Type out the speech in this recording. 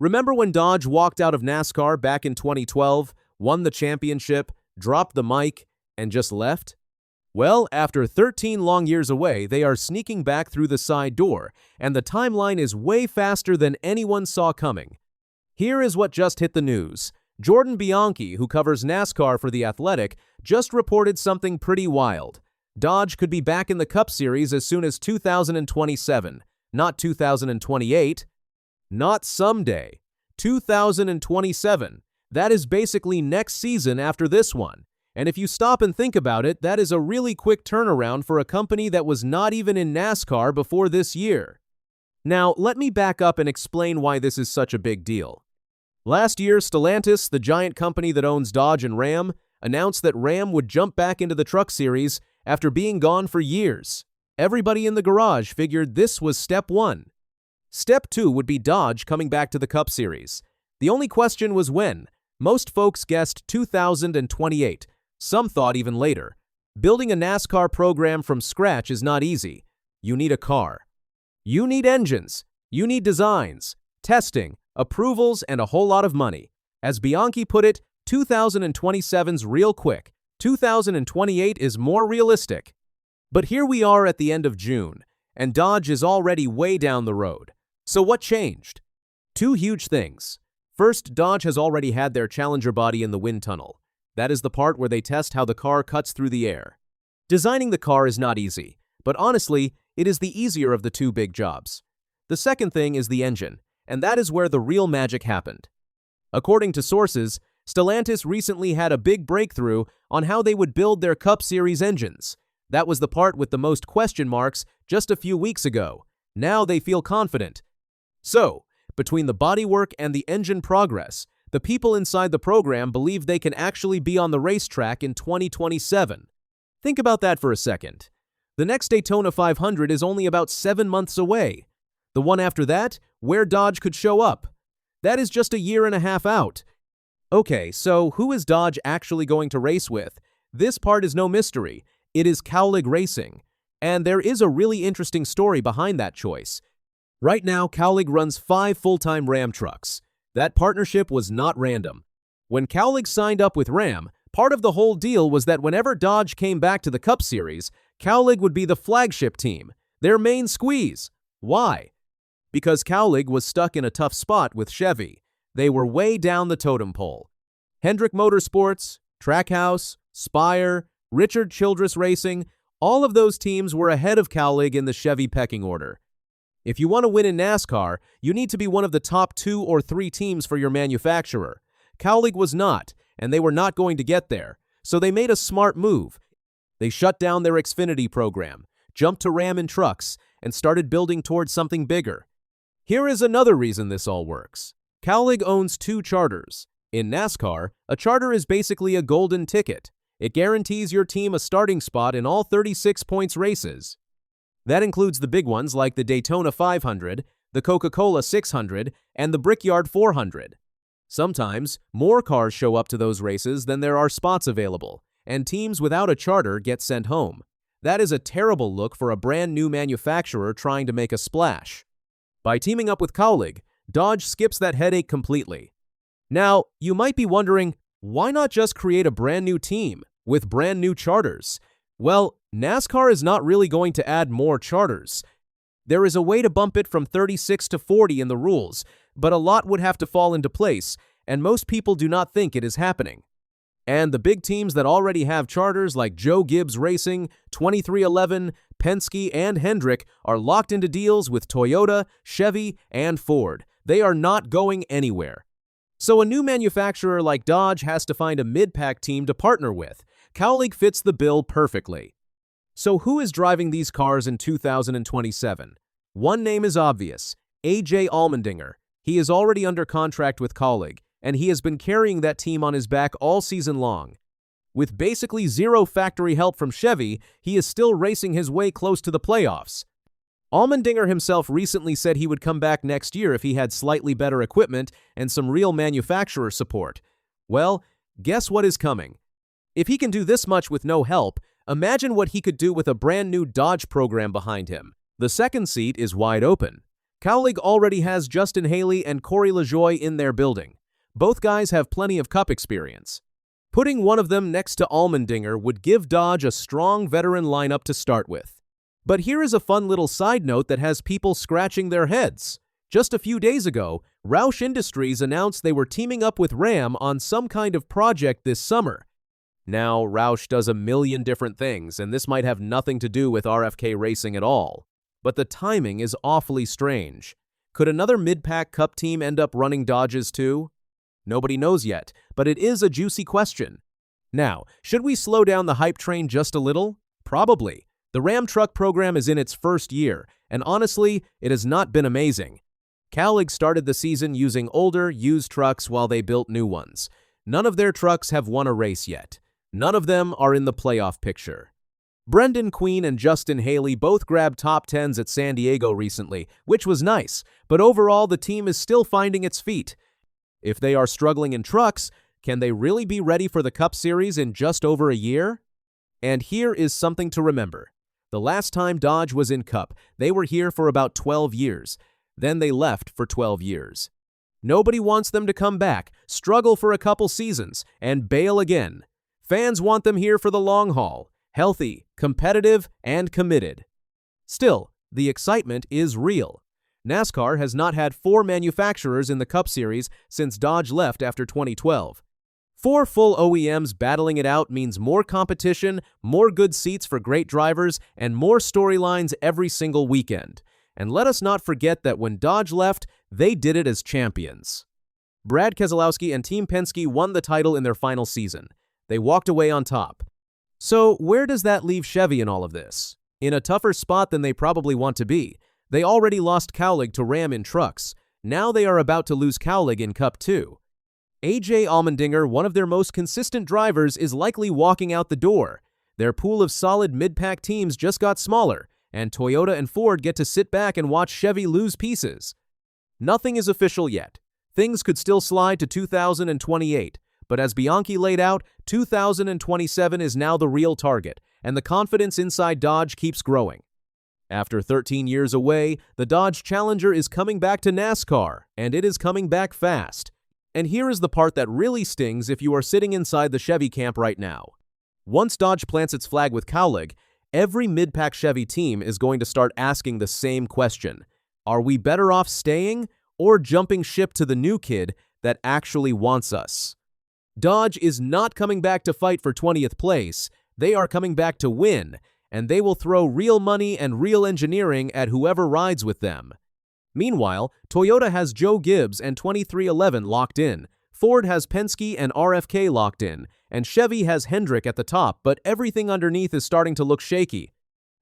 Remember when Dodge walked out of NASCAR back in 2012, won the championship, dropped the mic, and just left? Well, after 13 long years away, they are sneaking back through the side door, and the timeline is way faster than anyone saw coming. Here is what just hit the news. Jordan Bianchi, who covers NASCAR for The Athletic, just reported something pretty wild. Dodge could be back in the Cup Series as soon as 2027, not 2028. Not someday. 2027. That is basically next season after this one. And if you stop and think about it, that is a really quick turnaround for a company that was not even in NASCAR before this year. Now, let me back up and explain why this is such a big deal. Last year, Stellantis, the giant company that owns Dodge and Ram, announced that Ram would jump back into the Truck Series after being gone for years. Everybody in the garage figured this was step one. Step two would be Dodge coming back to the Cup Series. The only question was when. Most folks guessed 2028. Some thought even later. Building a NASCAR program from scratch is not easy. You need a car. You need engines. You need designs, testing, approvals, and a whole lot of money. As Bianchi put it, 2027's real quick. 2028 is more realistic. But here we are at the end of June, and Dodge is already way down the road. So what changed? Two huge things. First, Dodge has already had their Challenger body in the wind tunnel. That is the part where they test how the car cuts through the air. Designing the car is not easy, but honestly, it is the easier of the two big jobs. The second thing is the engine, and that is where the real magic happened. According to sources, Stellantis recently had a big breakthrough on how they would build their Cup Series engines. That was the part with the most question marks just a few weeks ago. Now they feel confident. So, between the bodywork and the engine progress, the people inside the program believe they can actually be on the racetrack in 2027. Think about that for a second. The next Daytona 500 is only about 7 months away. The one after that, where Dodge could show up. That is just a year and a half out. Okay, so who is Dodge actually going to race with? This part is no mystery. It is Kaulig Racing. And there is a really interesting story behind that choice. Right now, Kaulig runs 5 full-time Ram trucks. That partnership was not random. When Kaulig signed up with Ram, part of the whole deal was that whenever Dodge came back to the Cup Series, Kaulig would be the flagship team, their main squeeze. Why? Because Kaulig was stuck in a tough spot with Chevy. They were way down the totem pole. Hendrick Motorsports, Trackhouse, Spire, Richard Childress Racing, all of those teams were ahead of Kaulig in the Chevy pecking order. If you want to win in NASCAR, you need to be one of the top 2 or 3 teams for your manufacturer. Kaulig was not, and they were not going to get there, so they made a smart move. They shut down their Xfinity program, jumped to Ram in trucks, and started building towards something bigger. Here is another reason this all works. Kaulig owns 2 charters. In NASCAR, a charter is basically a golden ticket. It guarantees your team a starting spot in all 36 points races. That includes the big ones like the Daytona 500, the Coca-Cola 600, and the Brickyard 400. Sometimes, more cars show up to those races than there are spots available, and teams without a charter get sent home. That is a terrible look for a brand new manufacturer trying to make a splash. By teaming up with Kaulig, Dodge skips that headache completely. Now, you might be wondering, why not just create a brand new team with brand new charters? Well, NASCAR is not really going to add more charters. There is a way to bump it from 36 to 40 in the rules, but a lot would have to fall into place, and most people do not think it is happening. And the big teams that already have charters like Joe Gibbs Racing, 2311, Penske, and Hendrick are locked into deals with Toyota, Chevy, and Ford. They are not going anywhere. So a new manufacturer like Dodge has to find a mid-pack team to partner with. Kaulig fits the bill perfectly. So who is driving these cars in 2027? One name is obvious, AJ Allmendinger. He is already under contract with Kaulig, and he has been carrying that team on his back all season long. With basically zero factory help from Chevy, he is still racing his way close to the playoffs. Allmendinger himself recently said he would come back next year if he had slightly better equipment and some real manufacturer support. Well, guess what is coming? If he can do this much with no help, imagine what he could do with a brand new Dodge program behind him. The second seat is wide open. Kaulig already has Justin Haley and Corey LaJoie in their building. Both guys have plenty of Cup experience. Putting one of them next to Allmendinger would give Dodge a strong veteran lineup to start with. But here is a fun little side note that has people scratching their heads. Just a few days ago, Roush Industries announced they were teaming up with Ram on some kind of project this summer. Now, Roush does a million different things, and this might have nothing to do with RFK Racing at all. But the timing is awfully strange. Could another mid-pack Cup team end up running Dodges too? Nobody knows yet, but it is a juicy question. Now, should we slow down the hype train just a little? Probably. The Ram truck program is in its first year, and honestly, it has not been amazing. Kaulig started the season using older, used trucks while they built new ones. None of their trucks have won a race yet. None of them are in the playoff picture. Brendan Queen and Justin Haley both grabbed top 10s at San Diego recently, which was nice, but overall the team is still finding its feet. If they are struggling in trucks, can they really be ready for the Cup Series in just over a year? And here is something to remember. The last time Dodge was in Cup, they were here for about 12 years. Then they left for 12 years. Nobody wants them to come back, struggle for a couple seasons, and bail again. Fans want them here for the long haul, healthy, competitive, and committed. Still, the excitement is real. NASCAR has not had 4 manufacturers in the Cup Series since Dodge left after 2012. 4 full OEMs battling it out means more competition, more good seats for great drivers, and more storylines every single weekend. And let us not forget that when Dodge left, they did it as champions. Brad Keselowski and Team Penske won the title in their final season. They walked away on top. So where does that leave Chevy in all of this? In a tougher spot than they probably want to be. They already lost Kaulig to Ram in trucks. Now they are about to lose Kaulig in Cup 2. AJ Allmendinger, one of their most consistent drivers, is likely walking out the door. Their pool of solid mid-pack teams just got smaller, and Toyota and Ford get to sit back and watch Chevy lose pieces. Nothing is official yet. Things could still slide to 2028, but as Bianchi laid out, 2027 is now the real target, and the confidence inside Dodge keeps growing. After 13 years away, the Dodge Challenger is coming back to NASCAR, and it is coming back fast. And here is the part that really stings if you are sitting inside the Chevy camp right now. Once Dodge plants its flag with Kaulig, every mid-pack Chevy team is going to start asking the same question. Are we better off staying or jumping ship to the new kid that actually wants us? Dodge is not coming back to fight for 20th place. They are coming back to win, and they will throw real money and real engineering at whoever rides with them. Meanwhile, Toyota has Joe Gibbs and 2311 locked in, Ford has Penske and RFK locked in, and Chevy has Hendrick at the top, but everything underneath is starting to look shaky.